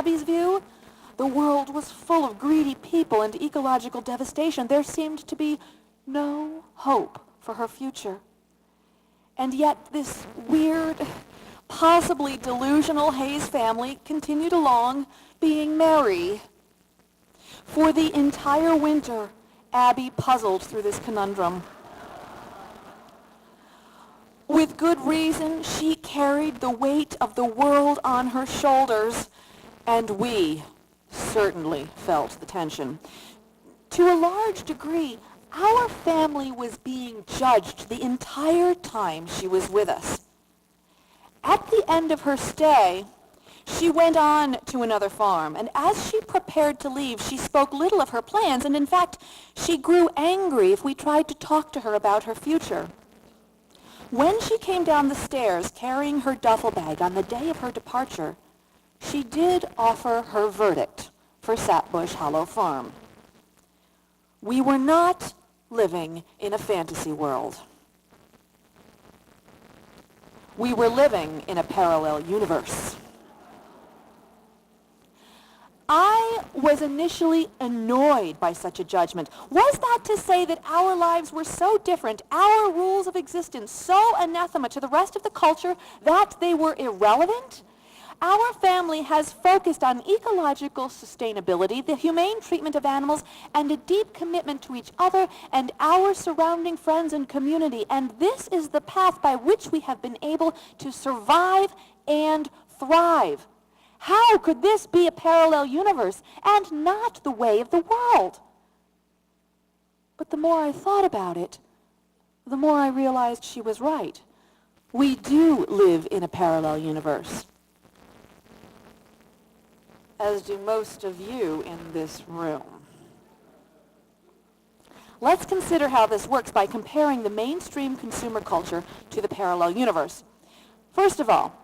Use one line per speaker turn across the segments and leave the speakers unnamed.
Abby's view, the world was full of greedy people and ecological devastation. There seemed to be no hope for her future. And yet this weird, possibly delusional Hayes family continued along being merry. For the entire winter, Abby puzzled through this conundrum. With good reason, she carried the weight of the world on her shoulders, and we certainly felt the tension. To a large degree, our family was being judged the entire time she was with us. At the end of her stay, she went on to another farm, and as she prepared to leave, she spoke little of her plans, and in fact, she grew angry if we tried to talk to her about her future. When she came down the stairs carrying her duffel bag on the day of her departure, she did offer her verdict for Sapbush Hollow Farm. We were not living in a fantasy world. We were living in a parallel universe. I was initially annoyed by such a judgment. Was that to say that our lives were so different, our rules of existence so anathema to the rest of the culture that they were irrelevant? Our family has focused on ecological sustainability, the humane treatment of animals, and a deep commitment to each other and our surrounding friends and community. And this is the path by which we have been able to survive and thrive. How could this be a parallel universe and not the way of the world? But the more I thought about it, the more I realized she was right. We do live in a parallel universe, as do most of you in this room. Let's consider how this works by comparing the mainstream consumer culture to the parallel universe. First of all,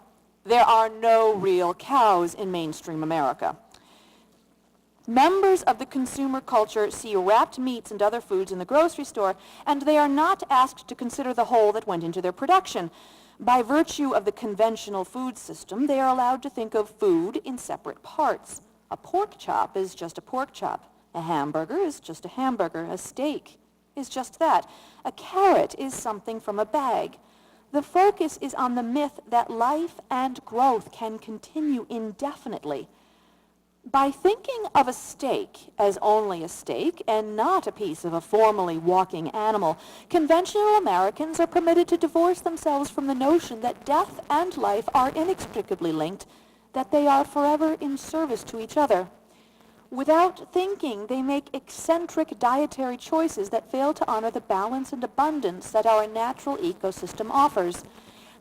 there are no real cows in mainstream America. Members of the consumer culture see wrapped meats and other foods in the grocery store, and they are not asked to consider the whole that went into their production. By virtue of the conventional food system, they are allowed to think of food in separate parts. A pork chop is just a pork chop. A hamburger is just a hamburger. A steak is just that. A carrot is something from a bag. The focus is on the myth that life and growth can continue indefinitely. By thinking of a steak as only a steak and not a piece of a formally walking animal, conventional Americans are permitted to divorce themselves from the notion that death and life are inextricably linked, that they are forever in service to each other. Without thinking, they make eccentric dietary choices that fail to honor the balance and abundance that our natural ecosystem offers.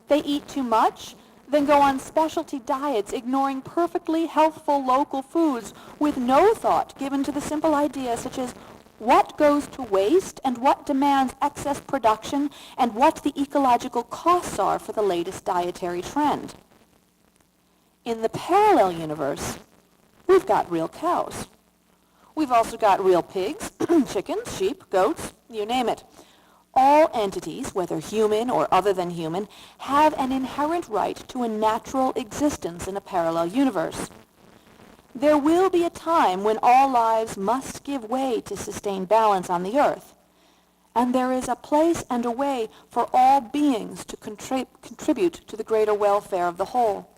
They eat too much, then go on specialty diets, ignoring perfectly healthful local foods with no thought given to the simple ideas such as what goes to waste and what demands excess production and what the ecological costs are for the latest dietary trend. In the parallel universe, we've got real cows. We've also got real pigs, chickens, sheep, goats, you name it. All entities, whether human or other than human, have an inherent right to a natural existence in a parallel universe. There will be a time when all lives must give way to sustain balance on the earth. And there is a place and a way for all beings to contribute to the greater welfare of the whole.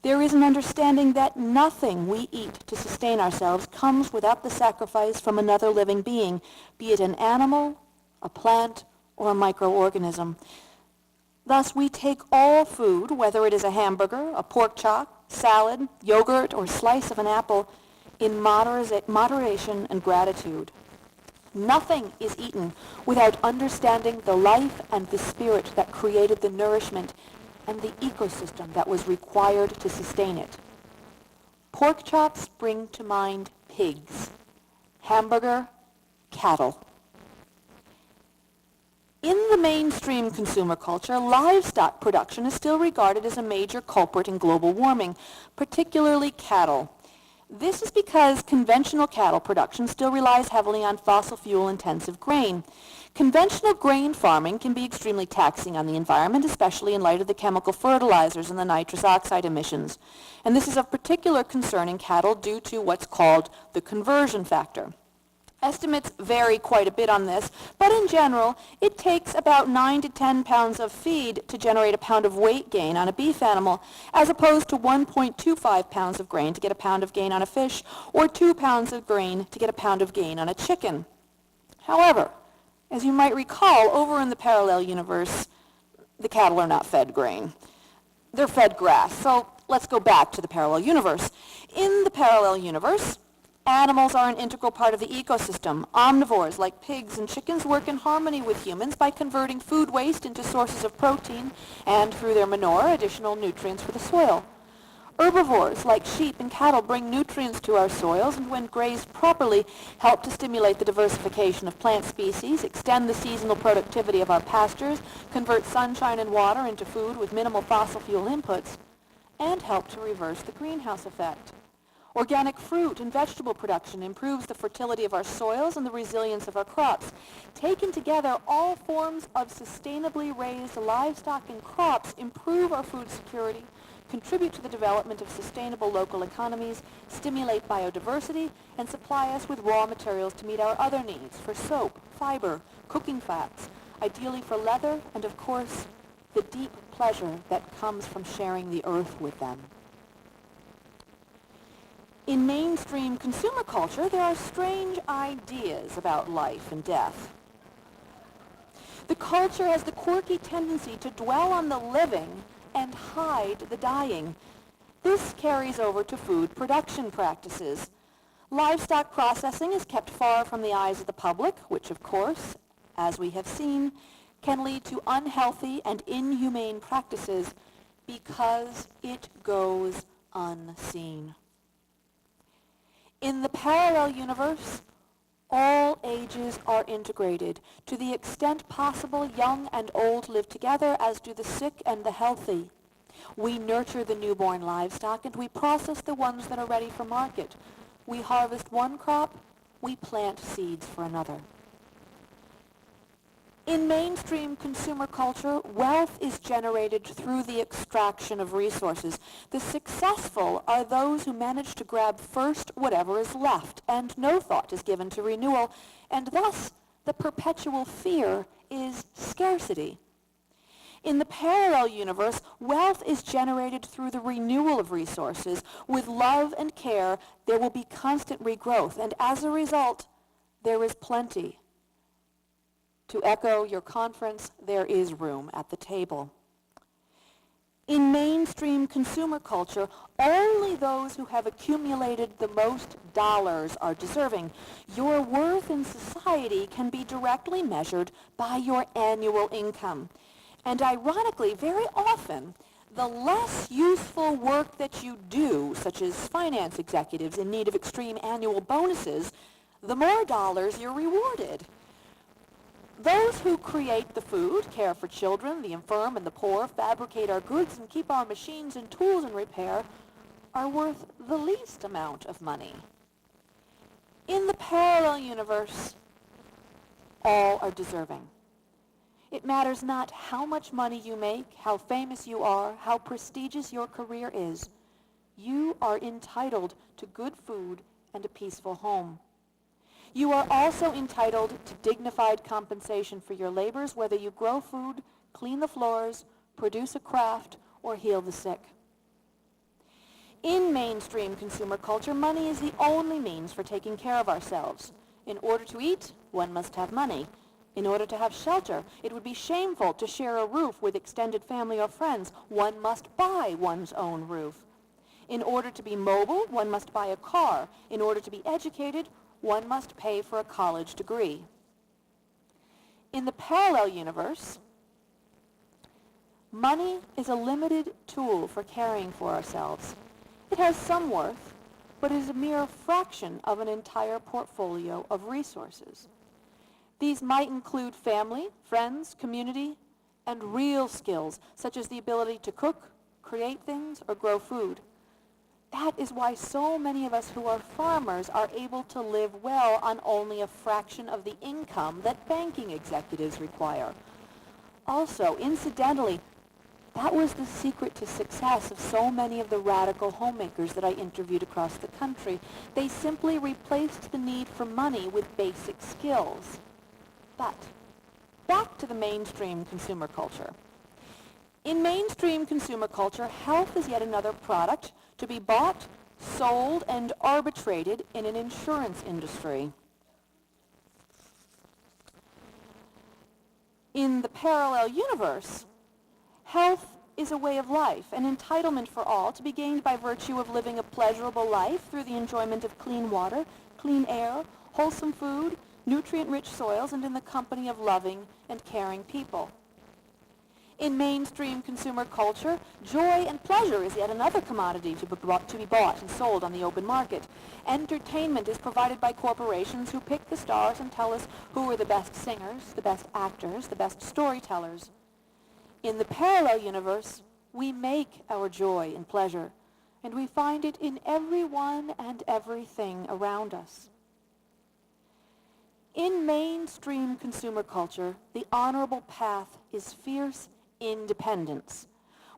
There is an understanding that nothing we eat to sustain ourselves comes without the sacrifice from another living being, be it an animal, a plant, or a microorganism. Thus, we take all food, whether it is a hamburger, a pork chop, salad, yogurt, or slice of an apple, in moderation and gratitude. Nothing is eaten without understanding the life and the spirit that created the nourishment and the ecosystem that was required to sustain it. Pork chops bring to mind pigs. Hamburger, cattle. In the mainstream consumer culture, livestock production is still regarded as a major culprit in global warming, particularly cattle. This is because conventional cattle production still relies heavily on fossil fuel-intensive grain. Conventional grain farming can be extremely taxing on the environment, especially in light of the chemical fertilizers and the nitrous oxide emissions. And this is of particular concern in cattle due to what's called the conversion factor. Estimates vary quite a bit on this, but in general, it takes about 9 to 10 pounds of feed to generate a pound of weight gain on a beef animal, as opposed to 1.25 pounds of grain to get a pound of gain on a fish, or 2 pounds of grain to get a pound of gain on a chicken. However, as you might recall, over in the parallel universe, the cattle are not fed grain. They're fed grass. So let's go back to the parallel universe. In the parallel universe, animals are an integral part of the ecosystem. Omnivores like pigs and chickens work in harmony with humans by converting food waste into sources of protein and, through their manure, additional nutrients for the soil. Herbivores like sheep and cattle bring nutrients to our soils and, when grazed properly, help to stimulate the diversification of plant species, extend the seasonal productivity of our pastures, convert sunshine and water into food with minimal fossil fuel inputs, and help to reverse the greenhouse effect. Organic fruit and vegetable production improves the fertility of our soils and the resilience of our crops. Taken together, all forms of sustainably raised livestock and crops improve our food security, contribute to the development of sustainable local economies, stimulate biodiversity, and supply us with raw materials to meet our other needs for soap, fiber, cooking fats, ideally for leather, and of course, the deep pleasure that comes from sharing the earth with them. In mainstream consumer culture, there are strange ideas about life and death. The culture has the quirky tendency to dwell on the living and hide the dying. This carries over to food production practices. Livestock processing is kept far from the eyes of the public, which of course, as we have seen, can lead to unhealthy and inhumane practices because it goes unseen. In the parallel universe, all ages are integrated. To the extent possible, young and old live together, as do the sick and the healthy. We nurture the newborn livestock, and we process the ones that are ready for market. We harvest one crop, we plant seeds for another. In mainstream consumer culture, wealth is generated through the extraction of resources. The successful are those who manage to grab first whatever is left, and no thought is given to renewal, and thus the perpetual fear is scarcity. In the parallel universe, wealth is generated through the renewal of resources. With love and care, there will be constant regrowth, and as a result, there is plenty. To echo your conference, there is room at the table. In mainstream consumer culture, only those who have accumulated the most dollars are deserving. Your worth in society can be directly measured by your annual income. And ironically, very often, the less useful work that you do, such as finance executives in need of extreme annual bonuses, the more dollars you're rewarded. Those who create the food, care for children, the infirm, and the poor, fabricate our goods, and keep our machines and tools in repair are worth the least amount of money. In the parallel universe, all are deserving. It matters not how much money you make, how famous you are, how prestigious your career is. You are entitled to good food and a peaceful home. You are also entitled to dignified compensation for your labors, whether you grow food, clean the floors, produce a craft, or heal the sick. In mainstream consumer culture, money is the only means for taking care of ourselves. In order to eat, one must have money. In order to have shelter, it would be shameful to share a roof with extended family or friends. One must buy one's own roof. In order to be mobile, one must buy a car. In order to be educated, one must pay for a college degree. In the parallel universe, money is a limited tool for caring for ourselves. It has some worth, but is a mere fraction of an entire portfolio of resources. These might include family, friends, community, and real skills, such as the ability to cook, create things, or grow food. That is why so many of us who are farmers are able to live well on only a fraction of the income that banking executives require. Also, incidentally, that was the secret to success of so many of the radical homemakers that I interviewed across the country. They simply replaced the need for money with basic skills. But back to the mainstream consumer culture. In mainstream consumer culture, health is yet another product to be bought, sold, and arbitrated in an insurance industry. In the parallel universe, health is a way of life, an entitlement for all to be gained by virtue of living a pleasurable life through the enjoyment of clean water, clean air, wholesome food, nutrient-rich soils, and in the company of loving and caring people. In mainstream consumer culture, joy and pleasure is yet another commodity to be bought and sold on the open market. Entertainment is provided by corporations who pick the stars and tell us who are the best singers, the best actors, the best storytellers. In the parallel universe, we make our joy and pleasure, and we find it in everyone and everything around us. In mainstream consumer culture, the honorable path is fierce independence.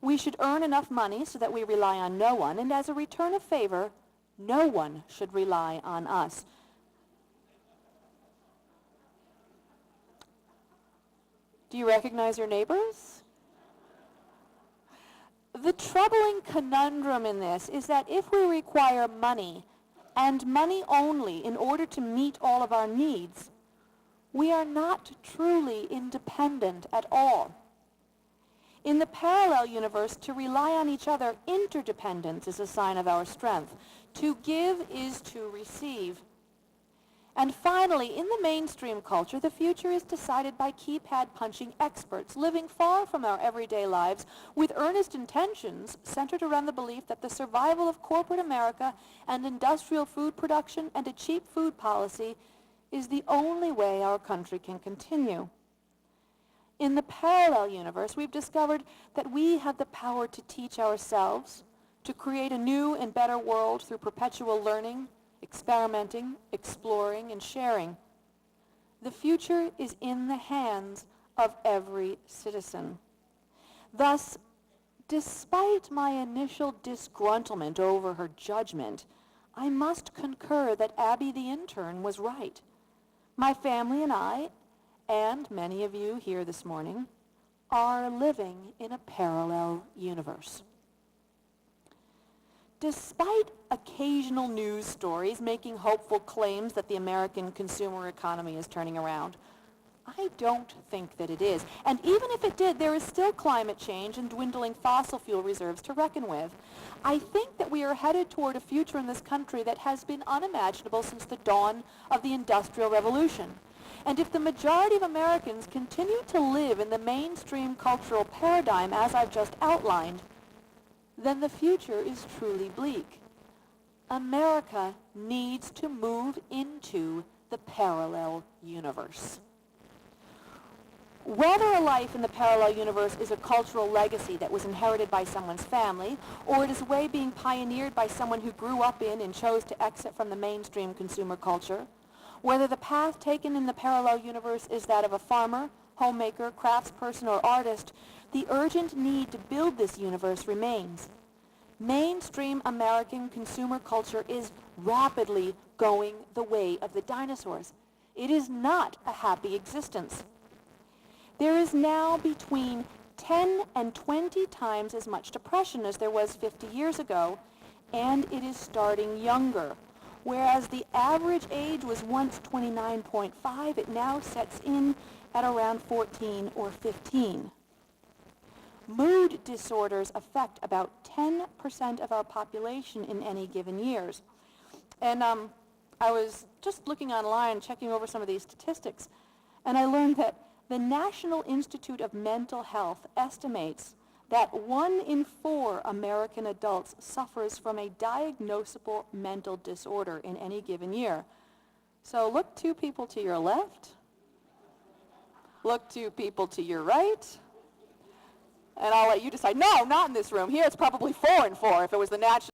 We should earn enough money so that we rely on no one, and as a return of favor, no one should rely on us. Do you recognize your neighbors? The troubling conundrum in this is that if we require money, and money only, in order to meet all of our needs, we are not truly independent at all. In the parallel universe, to rely on each other, interdependence is a sign of our strength. To give is to receive. And finally, in the mainstream culture, the future is decided by keypad-punching experts living far from our everyday lives with earnest intentions centered around the belief that the survival of corporate America and industrial food production and a cheap food policy is the only way our country can continue. In the parallel universe, we've discovered that we have the power to teach ourselves, to create a new and better world through perpetual learning, experimenting, exploring, and sharing. The future is in the hands of every citizen. Thus, despite my initial disgruntlement over her judgment, I must concur that Abby the intern was right. My family and I, and many of you here this morning, are living in a parallel universe. Despite occasional news stories making hopeful claims that the American consumer economy is turning around, I don't think that it is. And even if it did, there is still climate change and dwindling fossil fuel reserves to reckon with. I think that we are headed toward a future in this country that has been unimaginable since the dawn of the Industrial Revolution. And if the majority of Americans continue to live in the mainstream cultural paradigm as I've just outlined, then the future is truly bleak. America needs to move into the parallel universe. Whether a life in the parallel universe is a cultural legacy that was inherited by someone's family, or it is a way being pioneered by someone who grew up in and chose to exit from the mainstream consumer culture, whether the path taken in the parallel universe is that of a farmer, homemaker, craftsperson, or artist, the urgent need to build this universe remains. Mainstream American consumer culture is rapidly going the way of the dinosaurs. It is not a happy existence. There is now between 10 and 20 times as much depression as there was 50 years ago, and it is starting younger. Whereas the average age was once 29.5, it now sets in at around 14 or 15. Mood disorders affect about 10% of our population in any given year. And I was just looking online, checking over some of these statistics, and I learned that the National Institute of Mental Health estimates that 1 in 4 American adults suffers from a diagnosable mental disorder in any given year. So look 2 people to your left, look 2 people to your right, and I'll let you decide. No, not in this room. Here it's probably 4 and 4 if it was the national